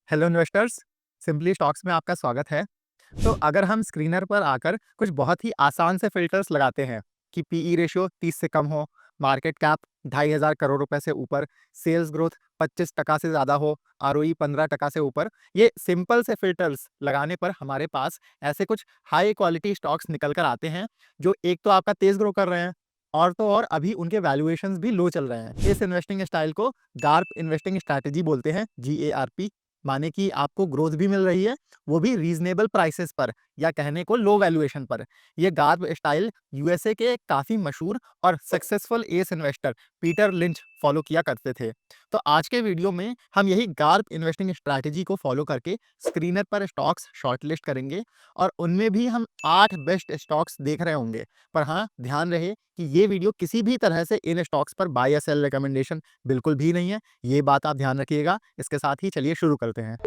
Hello investors, simply stocks में आपका स्वागत है। तो अगर हम स्क्रीनर पर आकर कुछ बहुत ही आसान से फिल्टर्स लगाते हैं कि पीई रेशियो 30 से कम हो, मार्केट कैप 2,500 करोड़ रुपए से ऊपर, सेल्स ग्रोथ 25% से ज़्यादा हो, आरओई 15% से ऊपर, ये सिंपल से फिल्टर्स लगाने पर हमारे पास ऐसे कुछ हाई क्वालिटी स्टॉक्स निकल कर आते हैं जो एक तो आपका तेज ग्रो कर रहे हैं और तो और अभी उनके वैल्यूएशंस भी लो चल रहे हैं। इस इन्वेस्टिंग स्टाइल को गार्प इन्वेस्टिंग स्ट्रैटेजी बोलते हैं, GARP। माने कि आपको ग्रोथ भी मिल रही है, वो भी रीजनेबल प्राइसेस पर या कहने को लो वैल्यूएशन पर। ये गार्प स्टाइल यूएसए के एक काफी मशहूर और successful S investor Peter lynch follow किया करते थे। तो आज के वीडियो में हम यही गार्प इन्वेस्टिंग स्ट्रैटेजी को फॉलो करके स्क्रीनर पर स्टॉक्स शॉर्टलिस्ट करेंगे और उनमें भी हम 8 बेस्ट स्टॉक्स देख रहे होंगे। पर हाँ, ध्यान रहे कि ये वीडियो किसी भी तरह से इन स्टॉक्स पर बाय या सेल रिकमेंडेशन बिल्कुल भी नहीं है। ये बात आप ध्यान रखिएगा। इसके साथ ही चलिए शुरू करते हैं।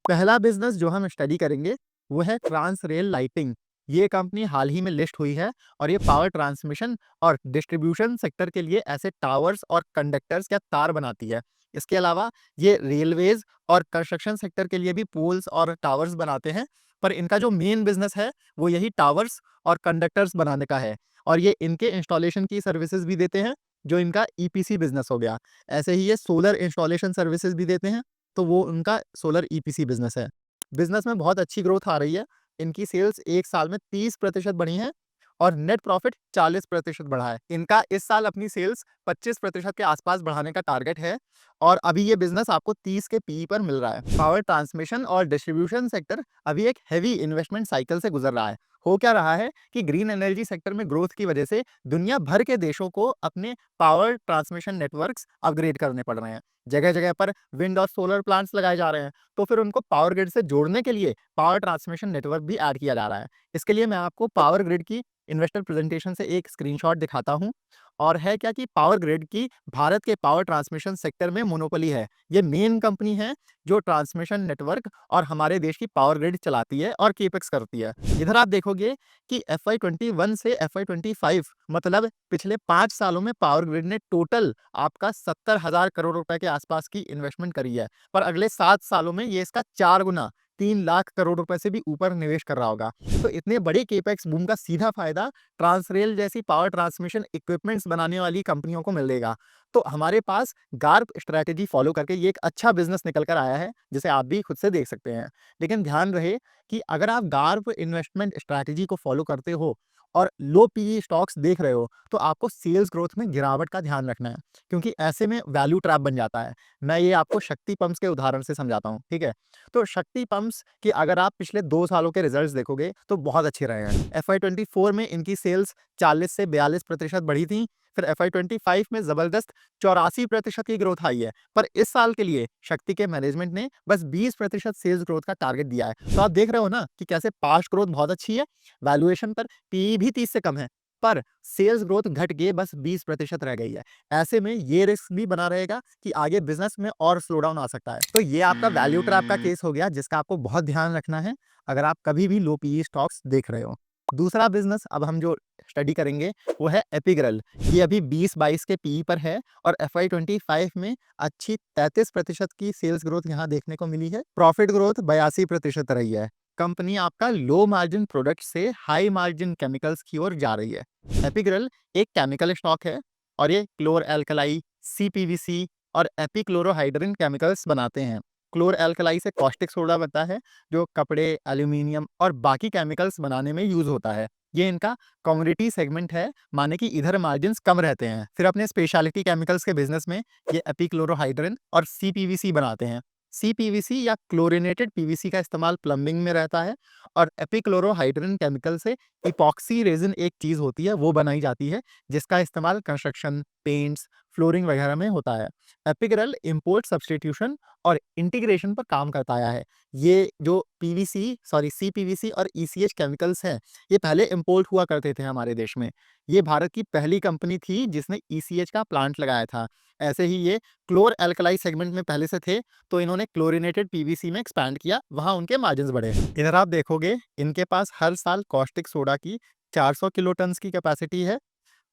पहला बिजनेस जो हम स्टडी करेंगे वो है ट्रांस रेल लाइटिंग। ये कंपनी हाल ही में लिस्ट हुई है और ये पावर ट्रांसमिशन और डिस्ट्रीब्यूशन सेक्टर के लिए ऐसे टावर्स और कंडक्टर्स या तार बनाती है। इसके अलावा ये रेलवेज और कंस्ट्रक्शन सेक्टर के लिए भी पोल्स और टावर्स बनाते हैं। पर इनका जो मेन बिजनेस है वो यही टावर्स और कंडक्टर्स बनाने का है और ये इनके इंस्टॉलेशन की सर्विसेज भी देते हैं, जो इनका ईपीसी बिजनेस हो गया। ऐसे ही ये सोलर इंस्टॉलेशन सर्विसेज भी देते हैं, तो वो उनका सोलर ईपीसी बिजनेस है। बिजनेस में बहुत अच्छी ग्रोथ आ रही है। इनकी सेल्स 1 साल में 30% बढ़ी है और नेट प्रॉफिट 40% बढ़ा है। इनका इस साल अपनी सेल्स 25% के आसपास बढ़ाने का टारगेट है और अभी ये बिजनेस आपको 30 के पीई पर मिल रहा है। पावर ट्रांसमिशन और डिस्ट्रीब्यूशन सेक्टर अभी एक हेवी इन्वेस्टमेंट साइकिल से गुजर रहा है। हो क्या रहा है कि ग्रीन एनर्जी सेक्टर में ग्रोथ की वजह से दुनिया भर के देशों को अपने पावर ट्रांसमिशन नेटवर्क्स अपग्रेड करने पड़ रहे हैं। जगह जगह पर विंड और सोलर प्लांट्स लगाए जा रहे हैं, तो फिर उनको पावर ग्रिड से जोड़ने के लिए पावर ट्रांसमिशन नेटवर्क भी ऐड किया जा रहा है। इसके लिए मैं आपको पावर ग्रिड की इन्वेस्टर प्रेजेंटेशन से एक स्क्रीनशॉट दिखाता हूं। और है क्या कि पावर ग्रिड की भारत के पावर ट्रांसमिशन सेक्टर में मोनोपोली है। ये मेन कंपनी है जो ट्रांसमिशन नेटवर्क और हमारे देश की पावर ग्रिड चलाती है और केपेक्स करती है। इधर आप देखोगे कि FY21 से FY25 मतलब पिछले 5 सालों में पावर ग्रिड ने टोटल आपका 70,000 करोड़ रुपए के आसपास की इन्वेस्टमेंट करी है। पर अगले 7 सालों में ये इसका 4 गुना 3 लाख करोड़ रुपए से भी ऊपर निवेश कर रहा होगा। तो इतने बड़े केपेक्स बूम का सीधा फायदा ट्रांसरेल जैसी पावर ट्रांसमिशन इक्विपमेंट्स बनाने वाली कंपनियों को मिलेगा। तो हमारे पास गार्प स्ट्रैटेजी फॉलो करके ये एक अच्छा बिजनेस निकल कर आया है, जिसे आप भी खुद से देख सकते हैं। लेकिन ध्यान रहे कि अगर आप गार्प इन्वेस्टमेंट स्ट्रैटेजी को फॉलो करते हो और लो पीई स्टॉक्स देख रहे हो, तो आपको सेल्स ग्रोथ में गिरावट का ध्यान रखना है, क्योंकि ऐसे में वैल्यू ट्रैप बन जाता है। मैं ये आपको शक्ति पंप्स के उदाहरण से समझाता हूँ, ठीक है? तो शक्ति पंप्स की अगर आप पिछले 2 सालों के रिजल्ट्स देखोगे तो बहुत अच्छे रहे हैं। FY24 में इनकी सेल्स 40 से 42% बढ़ी थी। फिर FY25 में जबरदस्त 84% की ग्रोथ आई है। पर इस साल के लिए शक्ति के मैनेजमेंट ने बस 20% सेल्स ग्रोथ का टारगेट दिया है। तो आप देख रहे हो ना कि कैसे पास्ट ग्रोथ बहुत अच्छी है, वैल्यूएशन पर पीई भी 30 से कम है, पर सेल्स ग्रोथ घट के बस 20% रह गई है। ऐसे में ये रिस्क भी बना रहेगा कि आगे बिजनेस में और स्लो डाउन आ सकता है। तो ये आपका वैल्यू ट्रैप का केस हो गया, जिसका आपको बहुत ध्यान रखना है अगर आप कभी भी लो पीई स्टॉक्स देख रहे हो। दूसरा बिजनेस अब हम जो स्टडी करेंगे वो है एपिग्रल। ये अभी 20-22 के पीई पर है और FY25 में अच्छी 33% की सेल्स ग्रोथ यहाँ देखने को मिली है। प्रॉफिट ग्रोथ 82% रही है। कंपनी आपका लो मार्जिन प्रोडक्ट से हाई मार्जिन केमिकल्स की ओर जा रही है। एपिग्रल एक केमिकल स्टॉक है और ये क्लोर एल्कलाई, CPVC और एपिक्लोरोहाइड्रिन केमिकल्स बनाते हैं। क्लोर एल्कलाई से कॉस्टिक सोडा बनता है, जो कपड़े, एल्यूमिनियम और बाकी केमिकल्स बनाने में यूज होता है। ये इनका कमोडिटी सेगमेंट है, माने कि इधर मार्जिन्स कम रहते हैं। फिर अपने स्पेशलिटी केमिकल्स के बिजनेस में ये एपिक्लोरोहाइड्रिन और CPVC बनाते हैं। CPVC या क्लोरिनेटेड PVC का इस्तेमाल प्लम्बिंग में रहता है और एपिक्लोरोहाइड्रिन केमिकल से इपॉक्सी रेजिन एक चीज होती है, वो बनाई जाती है, जिसका इस्तेमाल कंस्ट्रक्शन, पेंट्स, फ्लोरिंग वगैरह में होता है। एपिग्रल इंपोर्ट सब्स्टिट्यूशन और इंटीग्रेशन पर काम करता आया है। ये जो CPVC और ECH केमिकल्स हैं, ये पहले इंपोर्ट हुआ करते थे हमारे देश में। ये भारत की पहली कंपनी थी जिसने ECH का प्लांट लगाया था। ऐसे ही ये क्लोर एल्कलाई सेगमेंट में पहले से थे, तो इन्होंने क्लोरिनेटेड PVC में एक्सपैंड किया, वहां उनके मार्जिन्स बढ़े। इधर आप देखोगे इनके पास हर साल कॉस्टिक सोडा की 400 किलो टन की कैपेसिटी है,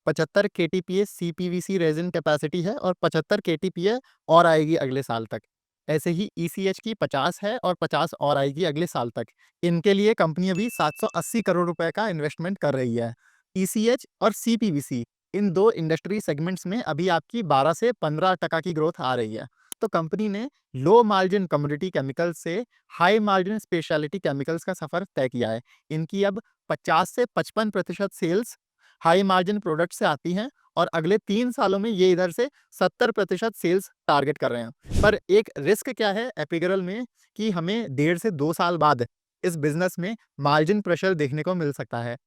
75 KTPA CPVC रेजिन कैपेसिटी है और 75 KTPA और आएगी अगले साल तक। ऐसे ही ईसीएच की 50 है और 50 और आएगी अगले साल तक। इनके लिए कंपनी अभी 780 करोड़ रुपए का इन्वेस्टमेंट कर रही है। ईसीएच और सीपीवीसी इन 2 इंडस्ट्री सेगमेंट्स में अभी आपकी 12 से 15% की ग्रोथ आ रही है। तो कंपनी ने लो मार्जिन कमोडिटी केमिकल्स से हाई मार्जिन स्पेशलिटी केमिकल्स का सफर तय किया है। इनकी अब 50 से 55% सेल्स हाई मार्जिन प्रोडक्ट से आती हैं और अगले 3 सालों में ये इधर से 70% सेल्स टारगेट कर रहे हैं। पर एक रिस्क क्या है एपिगरल में कि हमें 1.5 से 2 साल बाद इस बिज़नेस में मार्जिन प्रेशर देखने को मिल सकता है।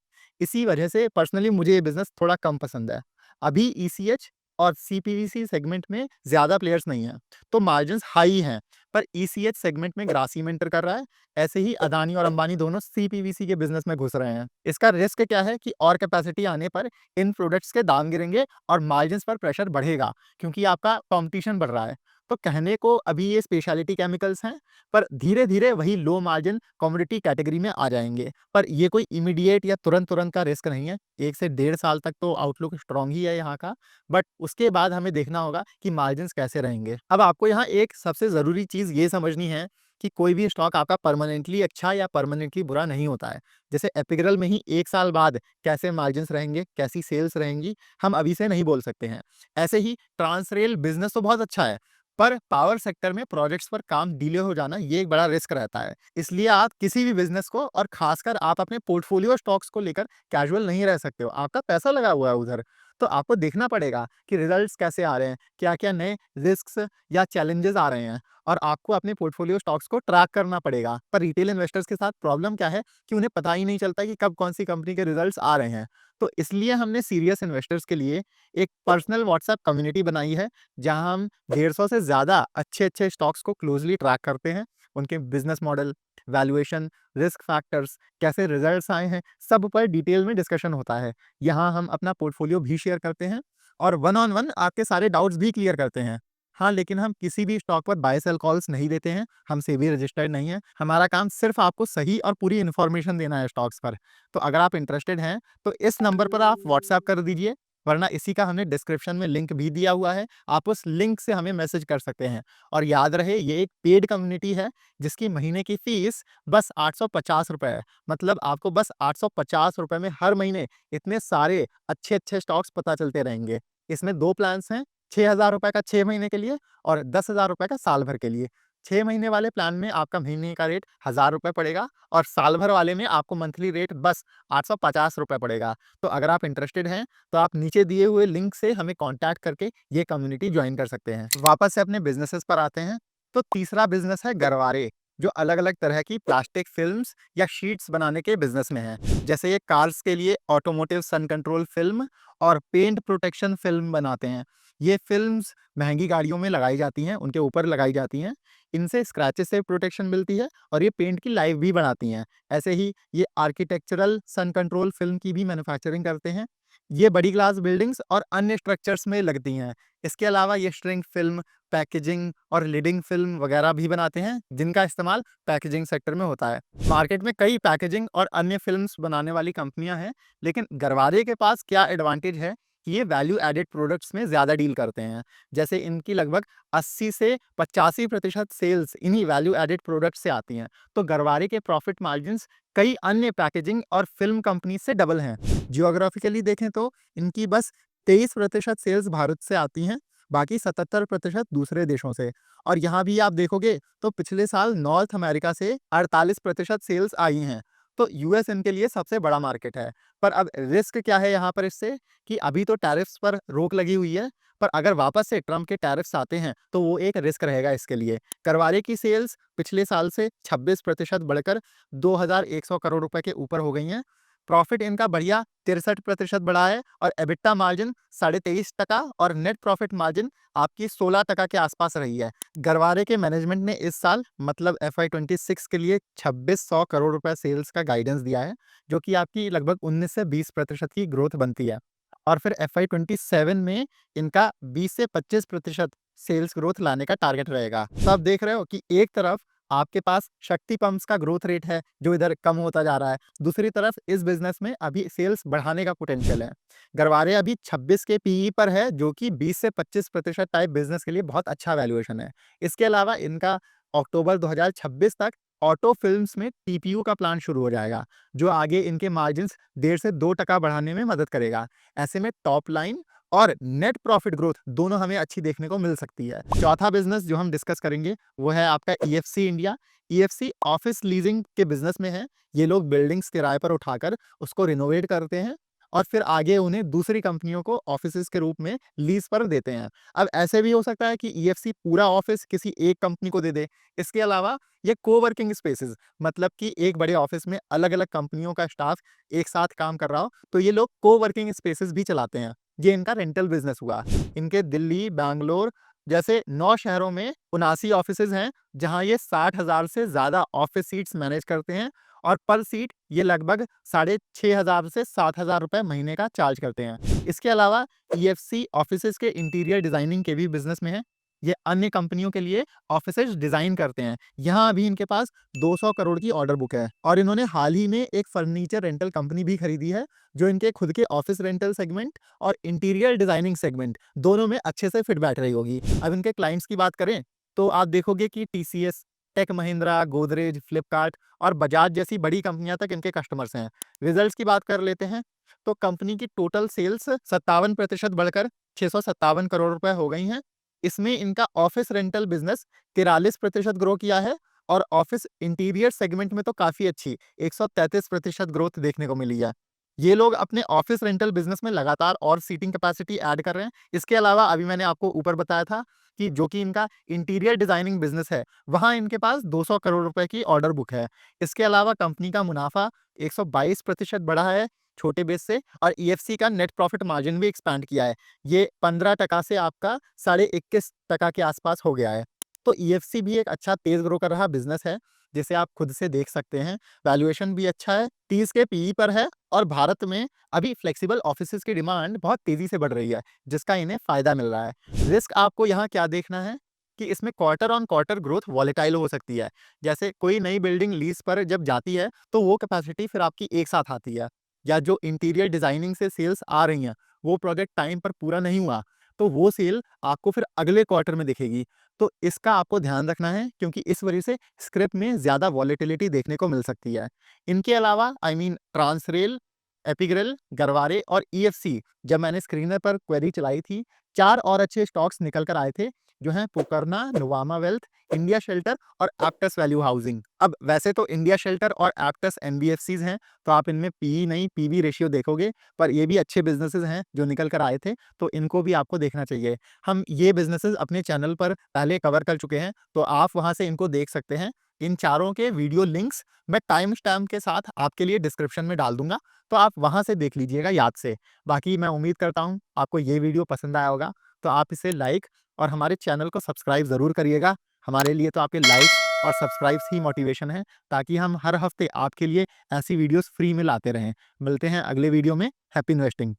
इसी वजह से पर्सनली मुझे ये बिज़नेस थोड़ा कम पसंद है। अभी ईसीएच और सीपीवीसी सेगमेंट में ज़्यादा प्लेयर्स नहीं हैं, तो मार्जिन्स हाई हैं। पर ईसीएच सेगमेंट में ग्रासिम एंटर कर रहा है, ऐसे ही अदानी और अंबानी दोनों सीपीवीसी के बिज़नेस में घुस रहे हैं। इसका रिस्क क्या है कि और कैपेसिटी आने पर इन प्रोडक्ट्स के दाम गिरेंगे और मार्जिन्स पर प्रेशर बढ़ेगा, क्योंकि आपका कॉम्पिटिशन बढ़ रहा है। तो कहने को अभी ये स्पेशलिटी केमिकल्स हैं, पर धीरे-धीरे वही लो मार्जिन कमोडिटी कैटेगरी में आ जाएँगे। पर ये कोई इमीडिएट या तुरंत-तुरंत का रिस्क नहीं है। 1 से 1.5 साल तक तो आउटलुक स्ट्रॉन्ग ही है यहाँ का, बट उसके बाद हमें देखना होगा कि मार्जिन्स कैसे रहेंगे। अब आपको यहाँ एक सबसे ज़रूरी चीज़ ये समझनी है कि कोई भी स्टॉक आपका परमानेंटली अच्छा या परमानेंटली बुरा नहीं होता है। जैसे एपिगरल में ही 1 साल बाद कैसे मार्जिन्स रहेंगे, कैसी सेल्स रहेंगी, हम अभी से नहीं बोल सकते हैं। ऐसे ही ट्रांसरेल बिज़नेस तो बहुत अच्छा है, पर पावर सेक्टर में प्रोजेक्ट्स पर काम डिले हो जाना ये एक बड़ा रिस्क रहता है। इसलिए आप किसी भी बिज़नेस को और खासकर आप अपने पोर्टफोलियो स्टॉक्स को लेकर कैजुअल नहीं रह सकते हो। आपका पैसा लगा हुआ है उधर, तो आपको देखना पड़ेगा कि रिजल्ट्स कैसे आ रहे हैं, क्या-क्या नए रिस्क्स या चैलेंजेस आ रहे हैं और आपको अपने पोर्टफोलियो स्टॉक्स को ट्रैक करना पड़ेगा। पर रिटेल इन्वेस्टर्स के साथ प्रॉब्लम क्या है कि उन्हें पता ही नहीं चलता कि कब कौन-सी कंपनी के रिजल्ट्स आ रहे हैं। तो इसलिए हमने सीरियस इन्वेस्टर्स के लिए एक पर्सनल व्हाट्सएप कम्युनिटी बनाई है, जहां हम 150 से ज़्यादा अच्छे-अच्छे स्टॉक्स को क्लोज़ली ट्रैक करते हैं। उनके business model, valuation, risk factors, कैसे रिजल्ट्स आए हैं, सब पर डिटेल में डिस्कशन होता है। यहाँ हम अपना पोर्टफोलियो भी शेयर करते हैं और वन ऑन वन आपके सारे डाउट्स भी क्लियर करते हैं। हाँ, लेकिन हम किसी भी स्टॉक पर बाय सेल कॉल्स नहीं देते हैं, हम सेबी रजिस्टर्ड नहीं है। हमारा काम सिर्फ आपको सही और पूरी इन्फॉर्मेशन देना है स्टॉक्स पर। तो अगर आप इंटरेस्टेड हैं, तो इस नंबर पर आप व्हाट्सएप कर दीजिए, वरना इसी का हमने डिस्क्रिप्शन में लिंक भी दिया हुआ है। आप उस लिंक से हमें मैसेज कर सकते हैं। और याद रहे ये एक पेड कम्युनिटी है, जिसकी महीने की फीस बस ₹850 है। मतलब आपको बस ₹850 में हर महीने इतने सारे अच्छे-अच्छे स्टॉक्स पता चलते रहेंगे। इसमें 2 प्लान्स हैं, ₹6000 का 6 महीने के लिए और ₹10,000 का साल भर के लिए। 6 महीने वाले प्लान में आपका महीने का रेट ₹1000 पड़ेगा और साल भर वाले में आपको मंथली रेट बस ₹850 पड़ेगा। तो अगर आप इंटरेस्टेड हैं, तो आप नीचे दिए हुए लिंक से हमें कॉन्टैक्ट करके ये कम्युनिटी ज्वाइन कर सकते हैं। वापस से अपने बिज़नेसेस पर आते हैं, तो तीसरा बिज़नेस है गरवारे, जो अलग-अलग तरह की प्लास्टिक फ़िल्म्स या शीट्स बनाने के बिज़नेस में है। जैसे ये कार्स के लिए ऑटोमोटिव सन कंट्रोल फ़िल्म और पेंट प्रोटेक्शन फ़िल्म बनाते हैं। ये फ़िल्म्स महँगी गाड़ियों में लगाई जाती हैं, उनके ऊपर लगाई जाती हैं। इनसे स्क्रैचेस से प्रोटेक्शन मिलती है और ये पेंट की लाइफ भी बढ़ाती हैं। ऐसे ही ये आर्किटेक्चरल सन कंट्रोल फ़िल्म की भी मैन्युफैक्चरिंग करते हैं। ये बड़ी ग्लास बिल्डिंग्स और अन्य स्ट्रक्चर्स में लगती हैं। इसके अलावा ये श्रिंक फ़िल्म, पैकेजिंग और लिडिंग फ़िल्म वगैरह भी बनाते हैं, जिनका इस्तेमाल पैकेजिंग सेक्टर में होता है। मार्केट में कई पैकेजिंग और अन्य फ़िल्म्स बनाने वाली कंपनियाँ हैं, लेकिन गरवारे के पास क्या एडवांटेज है कि ये वैल्यू एडेड प्रोडक्ट्स में ज़्यादा डील करते हैं। जैसे इनकी लगभग 80 से 85% सेल्स इन्हीं वैल्यू एडेड प्रोडक्ट से आती हैं। तो गरवारे के प्रॉफिट मार्जिन्स कई अन्य पैकेजिंग और फ़िल्म कंपनी से डबल हैं। जियोग्राफिकली देखें तो इनकी बस 23% सेल्स भारत से आती हैं, बाकी 77% दूसरे देशों से। और यहाँ भी आप देखोगे तो पिछले साल नॉर्थ अमेरिका से 48% सेल्स आई हैं। तो यूएस इनके लिए सबसे बड़ा मार्केट है। पर अब रिस्क क्या है यहाँ पर इससे कि अभी तो टैरिफ्स पर रोक लगी हुई है, पर अगर वापस से ट्रम्प के टैरिफ्स आते हैं तो वो एक रिस्क रहेगा इसके लिए। गरवारे की सेल्स पिछले साल से 26% बढ़कर 2100 करोड़ रुपए के ऊपर हो गई हैं। प्रॉफिट इनका बढ़िया 63% बढ़ा है और एबिटा मार्जिन 23.5% और नेट प्रॉफिट मार्जिन आपकी 16% के आसपास रही है। गरवारे के मैनेजमेंट ने इस साल मतलब FY 26 के लिए 2600 करोड़ रुपए सेल्स का गाइडेंस दिया है, जो कि आपकी लगभग 19 से 20% की ग्रोथ बनती है। और फिर FY 27 में इनका 20 से 25% सेल्स ग्रोथ लाने का टारगेट रहेगा। तो आप देख रहे हो कि एक तरफ आपके पास शक्ति पंप्स का ग्रोथ रेट है जो इधर कम होता जा रहा है। दूसरी तरफ इस बिज़नेस में अभी सेल्स बढ़ाने का पोटेंशियल है। गरवारे अभी 26 के पीई पर है जो कि 20 से 25% टाइप बिज़नेस के लिए बहुत अच्छा वैल्यूएशन है। इसके अलावा इनका अक्टूबर 2026 तक ऑटो फ़िल्म्स में टीपीयू का प्लांट शुरू हो जाएगा, जो आगे इनके मार्जिन्स 1.5 से 2% बढ़ाने में मदद करेगा। ऐसे में टॉप लाइन और नेट प्रॉफिट ग्रोथ दोनों हमें अच्छी देखने को मिल सकती है। चौथा बिज़नेस जो हम डिस्कस करेंगे वो है आपका EFC India. EFC office leasing के बिज़नेस में है। ये लोग बिल्डिंग्स किराए पर उठाकर उसको रिनोवेट करते हैं और फिर आगे उन्हें दूसरी कंपनियों को ऑफिसेज़ के रूप में लीज़ पर देते हैं। अब ऐसे भी हो सकता है कि ईएफसी पूरा ऑफिस किसी एक कंपनी को दे दे। इसके अलावा ये कोवर्किंग स्पेसेस, मतलब कि एक बड़े ऑफिस में अलग-अलग कंपनियों का स्टाफ एक साथ काम कर रहा हो, तो ये लोग कोवर्किंग स्पेसेस भी चलाते हैं। ये इनका रेंटल बिज़नेस हुआ। इनके दिल्ली, बैंगलोर जैसे 9 शहरों में 79 ऑफिसेज़ हैं, जहाँ ये 60,000 से ज़्यादा ऑफिस सीट्स मैनेज करते हैं और पर सीट ये लगभग साढ़े 6,000 से 7,000 रुपए महीने का चार्ज करते हैं। इसके अलावा ईएफसी ऑफिसेज़ के इंटीरियर डिज़ाइनिंग के भी बिज़नेस में है। ये अन्य कंपनियों के लिए ऑफिसेज़ डिज़ाइन करते हैं। यहाँ अभी इनके पास 200 करोड़ की ऑर्डर बुक है और इन्होंने हाल ही में एक फर्नीचर रेंटल कंपनी भी खरीदी है, जो इनके खुद के ऑफिस रेंटल सेगमेंट और इंटीरियर डिज़ाइनिंग सेगमेंट दोनों में अच्छे से फिट बैठ रही होगी। अब इनके क्लाइंट्स की बात करें, तो आप देखोगे कि टीसीएस, टेक महिंद्रा, गोदरेज, फ्लिपकार्ट और बजाज जैसी बड़ी कंपनियां तक इनके कस्टमर्स हैं। रिजल्ट्स की बात कर लेते हैं, तो कंपनी की टोटल सेल्स 57% बढ़कर 657 करोड़ रुपए हो गई हैं। इसमें इनका ऑफिस रेंटल बिजनेस 43% ग्रो किया है और ऑफिस इंटीरियर सेगमेंट में तो काफी अच्छी 133% ग्रोथ देखने को मिली है। ये लोग अपने ऑफिस रेंटल बिजनेस में लगातार और सीटिंग कैपेसिटी ऐड कर रहे हैं। इसके अलावा अभी मैंने आपको ऊपर बताया था कि जो कि इनका इंटीरियर डिजाइनिंग बिजनेस है, वहां इनके पास 200 करोड़ रुपए की ऑर्डर बुक है। इसके अलावा कंपनी का मुनाफा 122% बढ़ा है छोटे बेस से और ईएफसी का नेट प्रॉफिट मार्जिन भी एक्सपैंड किया है। ये 15% से आपका 21.5% के आसपास हो गया है। तो ईएफसी भी एक अच्छा तेज ग्रो कर रहा बिजनेस है, जिसे आप खुद से देख सकते हैं। वैल्यूएशन भी अच्छा है, 30 के पीई पर है और भारत में अभी फ्लेक्सिबल ऑफिसेज की डिमांड बहुत तेजी से बढ़ रही है, जिसका इन्हें फायदा मिल रहा है। रिस्क आपको यहाँ क्या देखना है कि इसमें quarter on quarter growth volatile हो सकती है। जैसे कोई नई बिल्डिंग लीज पर जब जाती है, तो वो कैपेसिटी फिर आपकी एक साथ आती है, या जो इंटीरियर डिजाइनिंग से सेल्स आ रही हैं, वो प्रोजेक्ट टाइम पर पूरा नहीं हुआ, तो वो सेल आपको फिर अगले क्वार्टर में दिखेगी। तो इसका आपको ध्यान रखना है, क्योंकि इस वजह से स्क्रिप्ट में ज़्यादा वॉलेटिलिटी देखने को मिल सकती है। इनके अलावा ट्रांसरेल, एपिग्रिल, गरवारे और ईएफसी, जब मैंने स्क्रीनर पर क्वेरी चलाई थी, 4 और अच्छे स्टॉक्स निकल कर आए थे, जो हैं Pokarna, Nuvama wealth, India shelter और एप्टस वैल्यू हाउसिंग। अब वैसे तो इंडिया शेल्टर और एप्टस एनबीएफसीज हैं, तो आप इनमें पीई नहीं पीबी रेशियो देखोगे, पर ये भी अच्छे बिज़नेसेस हैं जो निकल कर आए थे, तो इनको भी आपको देखना चाहिए। हम ये बिज़नेसेस अपने चैनल पर पहले कवर कर चुके हैं, तो आप वहाँ से इनको देख सकते हैं। इन चारों के वीडियो लिंक्स मैं टाइम स्टैम्प के साथ आपके लिए डिस्क्रिप्शन में डाल दूँगा, तो आप वहाँ से देख लीजिएगा याद से। बाकी मैं उम्मीद करता हूँ आपको ये वीडियो पसंद आया होगा, तो आप इसे लाइक और हमारे चैनल को सब्सक्राइब ज़रूर करिएगा। हमारे लिए तो आपके लाइक्स और सब्सक्राइब्स ही मोटिवेशन है, ताकि हम हर हफ्ते आपके लिए ऐसी वीडियोस फ्री में लाते रहें। मिलते हैं अगले वीडियो में। Happy investing.